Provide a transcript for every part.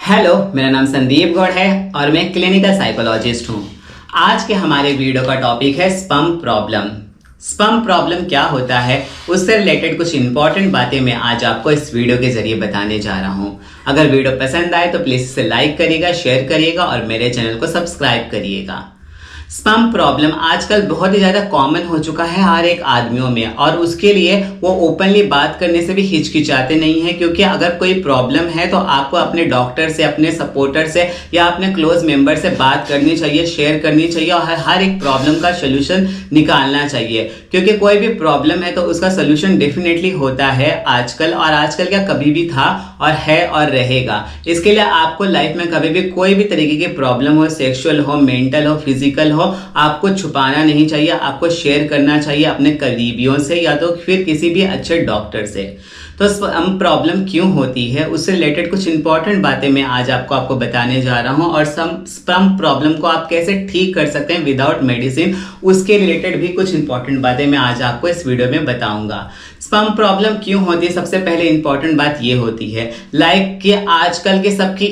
Hello, मेरा नाम संदीप गौड़ है और मैं क्लिनिकल साइकोलॉजिस्ट हूँ। आज के हमारे वीडियो का टॉपिक है स्पम प्रॉब्लम। स्पम प्रॉब्लम क्या होता है, उससे रिलेटेड कुछ इंपॉर्टेंट बातें मैं आज आपको इस वीडियो के जरिए बताने जा रहा हूँ। अगर वीडियो पसंद आए तो प्लीज़ इसे लाइक करिएगा, शेयर करिएगा और मेरे चैनल को सब्सक्राइब करिएगा। स्पम प्रॉब्लम आजकल बहुत ही ज़्यादा कॉमन हो चुका है हर एक आदमियों में, और उसके लिए वो ओपनली बात करने से भी हिचकिचाते नहीं है, क्योंकि अगर कोई प्रॉब्लम है तो आपको अपने डॉक्टर से, अपने सपोर्टर से या अपने क्लोज मेंबर से बात करनी चाहिए, शेयर करनी चाहिए और हर एक प्रॉब्लम का सोल्यूशन निकालना चाहिए। क्योंकि कोई भी प्रॉब्लम है तो उसका सोल्यूशन डेफिनेटली होता है आजकल, और आजकल क्या कभी भी था और है और रहेगा। इसके लिए आपको लाइफ में कभी भी कोई भी तरीके की प्रॉब्लम हो, सेक्सुअल हो, मेंटल हो, फिजिकल हो, आपको छुपाना नहीं चाहिए, आपको शेयर करना चाहिए अपने करीबियों से या तो फिर किसी भी अच्छे डॉक्टर से। तो स्पम प्रॉब्लम क्यों होती है, उससे रिलेटेड कुछ इंपॉर्टेंट बातें मैं आज आपको बताने जा रहा हूं, और स्पम प्रॉब्लम को आप कैसे ठीक कर सकते हैं विदाउट मेडिसिन, उसके रिलेटेड भी कुछ इंपॉर्टेंट बातें मैं आज आपको इस वीडियो में बताऊंगा। स्पम प्रॉब्लम क्यों होती है, सबसे पहले इंपॉर्टेंट बात ये होती है कि आजकल के सबकी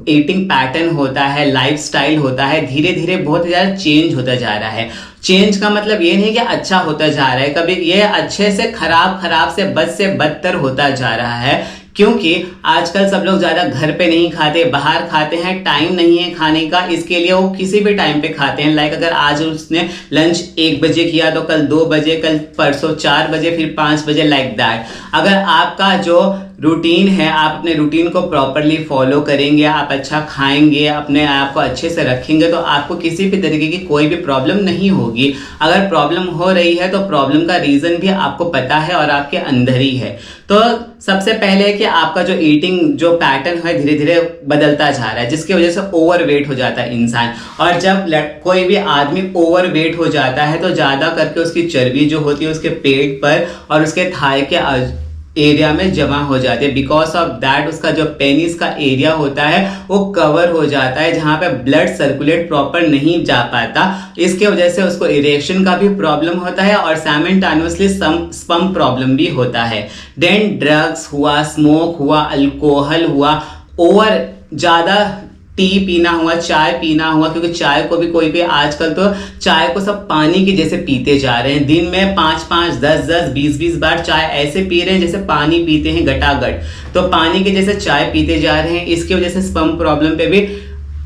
ईटिंग पैटर्न होता है, लाइफस्टाइल होता है, धीरे धीरे बहुत ज़्यादा चेंज होता जा रहा है। चेंज का मतलब ये नहीं कि अच्छा होता जा रहा है, कभी ये अच्छे से खराब से बद से बदतर होता जा रहा है, क्योंकि आजकल सब लोग ज़्यादा घर पे नहीं खाते, बाहर खाते हैं, टाइम नहीं है खाने का, इसके लिए वो किसी भी टाइम पे खाते हैं। लाइक अगर आज उसने लंच 1 बजे किया तो कल 2 बजे, कल परसों 4 बजे, फिर 5 बजे, लाइक दैट। अगर आपका जो रूटीन है, आप अपने रूटीन को प्रॉपरली फॉलो करेंगे, आप अच्छा खाएंगे, अपने आप को अच्छे से रखेंगे, तो आपको किसी भी तरीके की कोई भी प्रॉब्लम नहीं होगी। अगर प्रॉब्लम हो रही है तो प्रॉब्लम का रीजन भी आपको पता है और आपके अंदर ही है। तो सबसे पहले कि आपका जो ईटिंग जो पैटर्न है धीरे धीरे बदलता जा रहा है, जिसकी वजह से ओवरवेट हो जाता है इंसान। और जब कोई भी आदमी ओवरवेट हो जाता है तो ज्यादा करके उसकी चर्बी जो होती है उसके पेट पर और उसके थाई के एरिया में जमा हो जाती है। बिकॉज ऑफ दैट उसका जो पेनिस का एरिया होता है वो कवर हो जाता है, जहां पे ब्लड सर्कुलेट प्रॉपर नहीं जा पाता। इसके वजह से उसको इरेक्शन का भी प्रॉब्लम होता है और साइमल्टेनियसली स्पम प्रॉब्लम भी होता है। देन ड्रग्स हुआ, स्मोक हुआ, अल्कोहल हुआ, ओवर ज्यादा टी पीना हुआ, चाय पीना हुआ, क्योंकि चाय को भी कोई आजकल तो चाय को सब पानी के जैसे पीते जा रहे हैं। दिन में 5-5, 10-10, 20-20 बार चाय ऐसे पी रहे हैं जैसे पानी पीते हैं गटागट, तो पानी के जैसे चाय पीते जा रहे हैं। इसकी वजह से स्पम प्रॉब्लम पे भी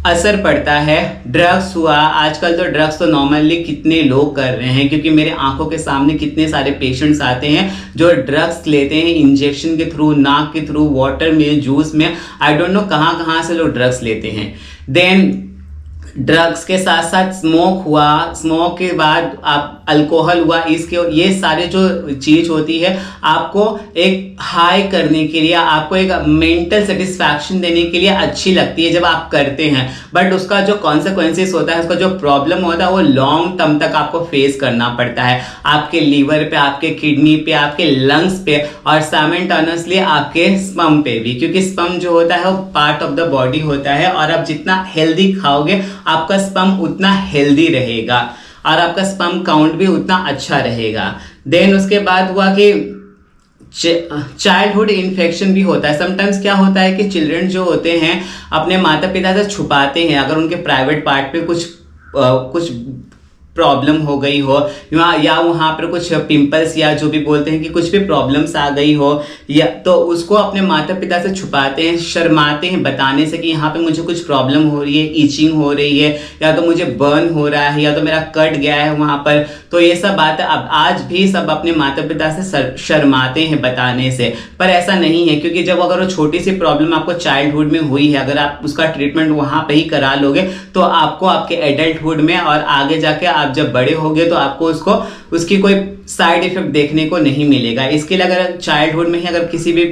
असर पड़ता है। ड्रग्स हुआ, आजकल तो ड्रग्स तो नॉर्मली कितने लोग कर रहे हैं, क्योंकि मेरे आंखों के सामने कितने सारे पेशेंट्स आते हैं जो ड्रग्स लेते हैं इंजेक्शन के थ्रू, नाक के थ्रू, वाटर में, जूस में, आई डोंट नो कहाँ से लोग ड्रग्स लेते हैं। देन ड्रग्स के साथ साथ स्मोक हुआ, स्मोक के बाद आप अल्कोहल हुआ, इसके ये सारे जो चीज होती है आपको एक हाई करने के लिए, आपको एक मेंटल सेटिस्फैक्शन देने के लिए अच्छी लगती है जब आप करते हैं, बट उसका जो कॉन्सिक्वेंसेस होता है, उसका जो प्रॉब्लम होता है वो लॉन्ग टर्म तक आपको फेस करना पड़ता है, आपके लीवर पे, आपके किडनी पे, आपके लंग्स पे और साइमल्टेनियसली आपके स्पम पे भी, क्योंकि स्पम जो होता है वो पार्ट ऑफ द बॉडी होता है, और आप जितना हेल्दी खाओगे आपका स्पम उतना हेल्दी रहेगा और आपका स्पम काउंट भी उतना अच्छा रहेगा। देन उसके बाद हुआ कि चाइल्डहुड इन्फेक्शन भी होता है। समटाइम्स क्या होता है कि चिल्ड्रन जो होते हैं अपने माता पिता से छुपाते हैं, अगर उनके प्राइवेट पार्ट पे कुछ प्रॉब्लम हो गई हो या वहां पर कुछ पिंपल्स या जो भी बोलते हैं कि कुछ भी प्रॉब्लम्स आ गई हो, या तो उसको अपने माता पिता से छुपाते हैं, शर्माते हैं बताने से कि यहाँ पे मुझे कुछ प्रॉब्लम हो रही है, ईचिंग हो रही है, या तो मुझे बर्न हो रहा है, या तो मेरा कट गया है वहां पर। तो ये सब बातें अब आज भी सब अपने माता पिता से शर्माते हैं बताने से, पर ऐसा नहीं है, क्योंकि जब अगर वो छोटी सी प्रॉब्लम आपको चाइल्डहुड में हुई है, अगर आप उसका ट्रीटमेंट वहां पे ही करा लोगे तो आपको आपके एडल्टहुड में और आगे जाके आप जब बड़े होगे तो आपको उसकी कोई साइड इफेक्ट देखने को नहीं मिलेगा। इसके लिए अगर चाइल्डहुड में ही अगर किसी भी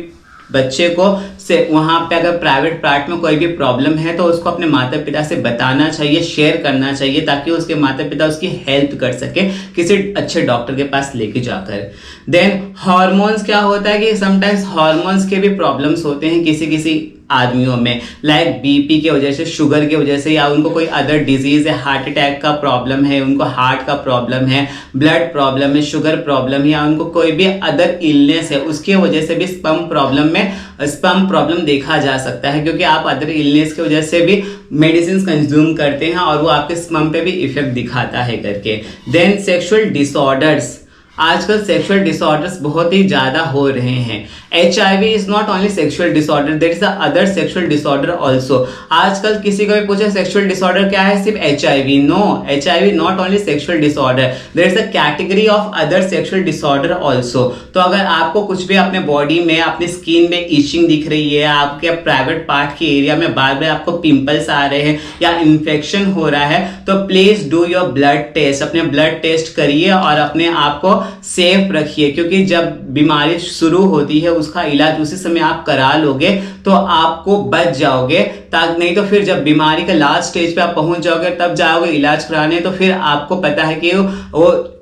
बच्चे को से वहां पे अगर प्राइवेट पार्ट में कोई भी प्रॉब्लम है तो उसको अपने माता पिता से बताना चाहिए, शेयर करना चाहिए, ताकि उसके माता पिता उसकी हेल्प कर सके किसी अच्छे डॉक्टर के पास लेके जाकर। देन हार्मोन्स क्या होता है कि समटाइम्स हार्मोन्स के भी प्रॉब्लम्स होते हैं किसी आदमियों में, लाइक बीपी की वजह से, शुगर की वजह से, या उनको कोई अदर डिजीज है, हार्ट अटैक का प्रॉब्लम है, उनको हार्ट का प्रॉब्लम है, ब्लड प्रॉब्लम है, शुगर प्रॉब्लम है, या उनको कोई भी अदर इलनेस है, उसकी वजह से भी स्पम प्रॉब्लम में स्पर्म प्रॉब्लम देखा जा सकता है, क्योंकि आप अदर इलनेस की वजह से भी मेडिसिन कंज्यूम करते हैं और वो आपके स्पर्म पे भी इफेक्ट दिखाता है करके। देन सेक्सुअल डिसऑर्डर्स, आजकल सेक्सुअल डिसऑर्डर्स बहुत ही ज्यादा हो रहे हैं। HIV is not only sexual disorder, there is other sexual disorder also. आजकल किसी को भी पूछे सेक्सुअल डिसऑर्डर क्या है, सिर्फ HIV। No, HIV not only sexual disorder, there is a category of other sexual disorder also. तो अगर आपको कुछ भी अपने बॉडी में, अपनी स्किन में इचिंग दिख रही है, आपके प्राइवेट पार्ट के एरिया में बार बार आपको पिंपल्स आ रहे हैं या इन्फेक्शन हो रहा है, तो please do your blood test, अपने ब्लड टेस्ट करिए और अपने आप को सेफ रखिए, क्योंकि जब बीमारी शुरू होती है उसका इलाज उसी समय आप करा लोगे तो आपको बच जाओगे। ताकि नहीं तो फिर जब बीमारी के लास्ट स्टेज पे आप पहुंच जाओगे तब जाओगे इलाज कराने, तो फिर आपको पता है कि वो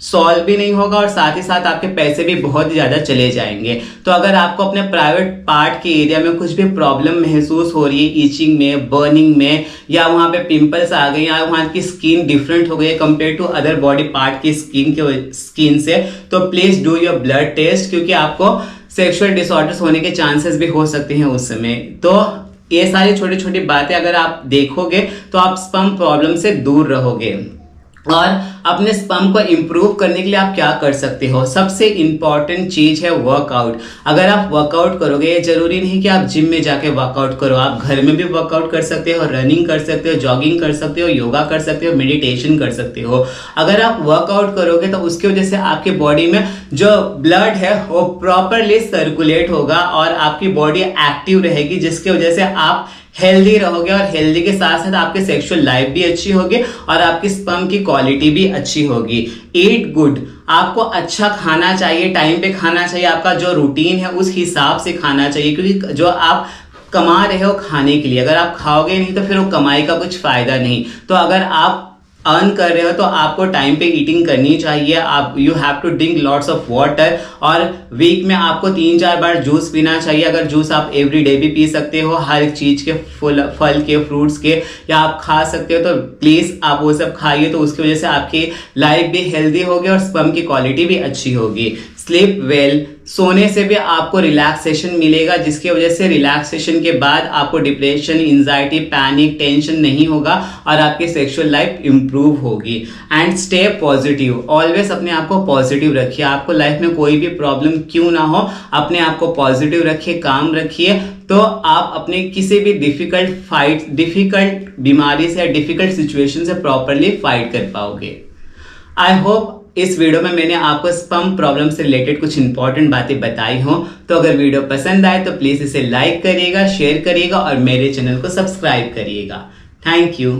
सॉल्व भी नहीं होगा और साथ ही साथ आपके पैसे भी बहुत ज्यादा चले जाएंगे। तो अगर आपको अपने प्राइवेट पार्ट के एरिया में कुछ भी प्रॉब्लम महसूस हो रही है, ईचिंग में, बर्निंग में, या वहां पे पिंपल्स आ गए, या वहां की स्किन डिफरेंट हो गई है compare to other body part की स्किन से, तो please do your blood test, क्योंकि आपको सेक्सुअल डिसऑर्डर्स होने के चांसेस भी हो सकते हैं उस समय। तो ये सारी छोटी छोटी बातें अगर आप देखोगे तो आप स्पर्म प्रॉब्लम से दूर रहोगे। और अपने स्पर्म को इंप्रूव करने के लिए आप क्या कर सकते हो, सबसे इंपॉर्टेंट चीज है वर्कआउट। अगर आप वर्कआउट करोगे, ये जरूरी नहीं कि आप जिम में जाके वर्कआउट करो, आप घर में भी वर्कआउट कर सकते हो, रनिंग कर सकते हो, जॉगिंग कर सकते हो, योगा कर सकते हो, मेडिटेशन कर सकते हो। अगर आप वर्कआउट करोगे तो उसकी वजह से आपके बॉडी में जो ब्लड है वो प्रॉपरली सर्कुलेट होगा और आपकी बॉडी एक्टिव रहेगी, जिसकी वजह से आप हेल्दी रहोगे और हेल्दी के साथ साथ आपके सेक्सुअल लाइफ भी अच्छी होगी और आपकी स्पर्म की क्वालिटी भी अच्छी होगी। ईट गुड, आपको अच्छा खाना चाहिए, टाइम पे खाना चाहिए, आपका जो रूटीन है उस हिसाब से खाना चाहिए, क्योंकि जो आप कमा रहे हो खाने के लिए, अगर आप खाओगे नहीं तो फिर वो कमाई का कुछ फायदा नहीं। तो अगर आप अर्न कर रहे हो तो आपको टाइम पे ईटिंग करनी चाहिए। आप you have to drink lots of water, और वीक में आपको 3-4 बार जूस पीना चाहिए। अगर जूस आप एवरी डे भी पी सकते हो, हर एक चीज के, फल के, फ्रूट्स के, या आप खा सकते हो, तो प्लीज आप वो सब खाइए, तो उसकी वजह से आपकी लाइफ भी हेल्दी होगी और स्पर्म की क्वालिटी भी अच्छी होगी। स्लीप वेल, सोने से भी आपको रिलैक्सेशन मिलेगा, जिसकी वजह से रिलैक्सेशन के बाद आपको डिप्रेशन, एंजाइटी, पैनिक, टेंशन नहीं होगा और आपकी सेक्सुअल लाइफ इंप्रूव होगी। एंड स्टे पॉजिटिव, ऑलवेज अपने आप को पॉजिटिव रखिए। आपको लाइफ में कोई भी प्रॉब्लम क्यों ना हो, अपने आप को पॉजिटिव रखिए, काम रखिए, तो आप अपने किसी भी डिफिकल्ट बीमारी से या डिफिकल्ट सिचुएशन से प्रॉपरली फाइट कर पाओगे। आई होप इस वीडियो में मैंने आपको स्पर्म प्रॉब्लम से रिलेटेड कुछ इंपॉर्टेंट बातें बताई हो। तो अगर वीडियो पसंद आए तो प्लीज इसे लाइक करिएगा, शेयर करिएगा और मेरे चैनल को सब्सक्राइब करिएगा। Thank you.